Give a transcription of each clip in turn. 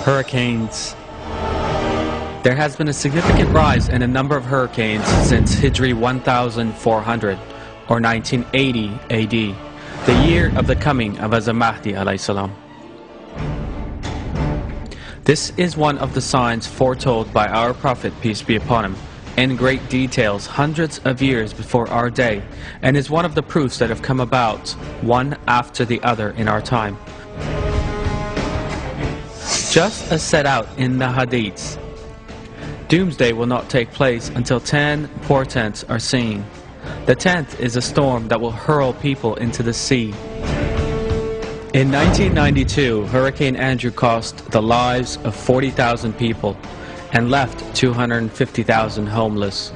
Hurricanes. There has been a significant rise in the number of hurricanes since Hijri 1400 or 1980 AD, the year of the coming of Mahdi alayhi salam. This is one of the signs foretold by our Prophet, peace be upon him, in great details hundreds of years before our day, and is one of the proofs that have come about one after the other in our time. Just as set out in the Hadiths, doomsday will not take place until 10 portents are seen. The 10th is a storm that will hurl people into the sea. In 1992, Hurricane Andrew cost the lives of 40,000 people and left 250,000 homeless.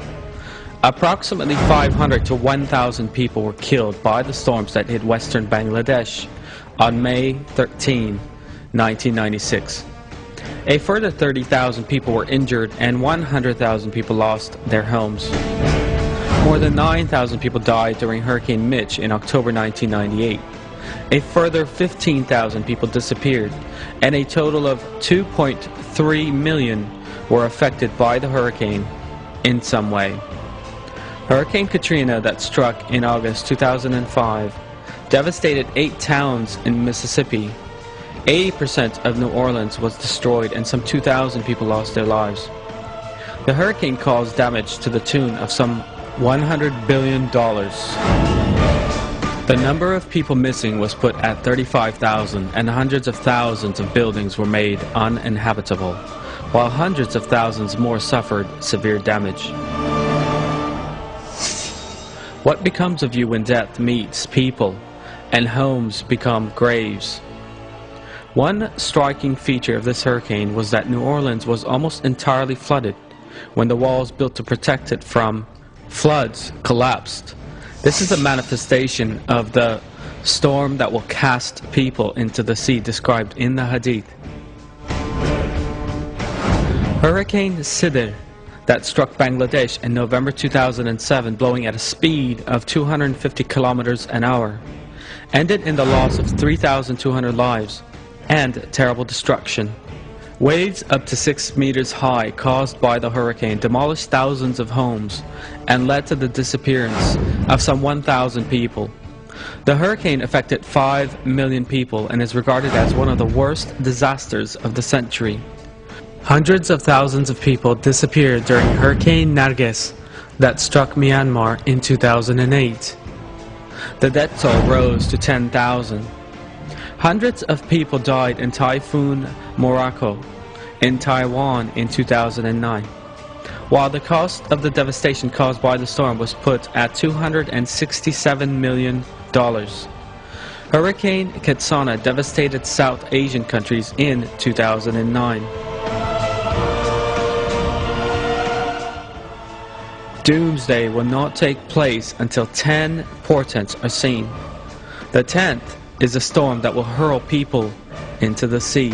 Approximately 500 to 1,000 people were killed by the storms that hit western Bangladesh on May 13, 1996. A further 30,000 people were injured and 100,000 people lost their homes. More than 9,000 people died during Hurricane Mitch in October 1998. A further 15,000 people disappeared, and a total of 2.3 million were affected by the hurricane in some way. Hurricane Katrina that struck in August 2005 devastated 8 towns in Mississippi. 80% of New Orleans was destroyed and some 2,000 people lost their lives. The hurricane caused damage to the tune of some $100 billion. The number of people missing was put at 35,000, and hundreds of thousands of buildings were made uninhabitable, while hundreds of thousands more suffered severe damage. What becomes of you when death meets people and homes become graves? One striking feature of this hurricane was that New Orleans was almost entirely flooded when the walls built to protect it from floods collapsed. This is a manifestation of the storm that will cast people into the sea described in the Hadith. Hurricane Sidr that struck Bangladesh in November 2007, blowing at a speed of 250 kilometers an hour, ended in the loss of 3,200 lives and terrible destruction. Waves up to 6 meters high caused by the hurricane demolished thousands of homes and led to the disappearance of some 1,000 people. The hurricane affected 5 million people and is regarded as one of the worst disasters of the century. Hundreds of thousands of people disappeared during Hurricane Nargis that struck Myanmar in 2008. The death toll rose to 10,000. Hundreds of people died in Typhoon Moraco in Taiwan in 2009, while the cost of the devastation caused by the storm was put at $267 million. Hurricane Ketsana devastated South Asian countries in 2009. Doomsday will not take place until 10 portents are seen. The 10th is a storm that will hurl people into the sea.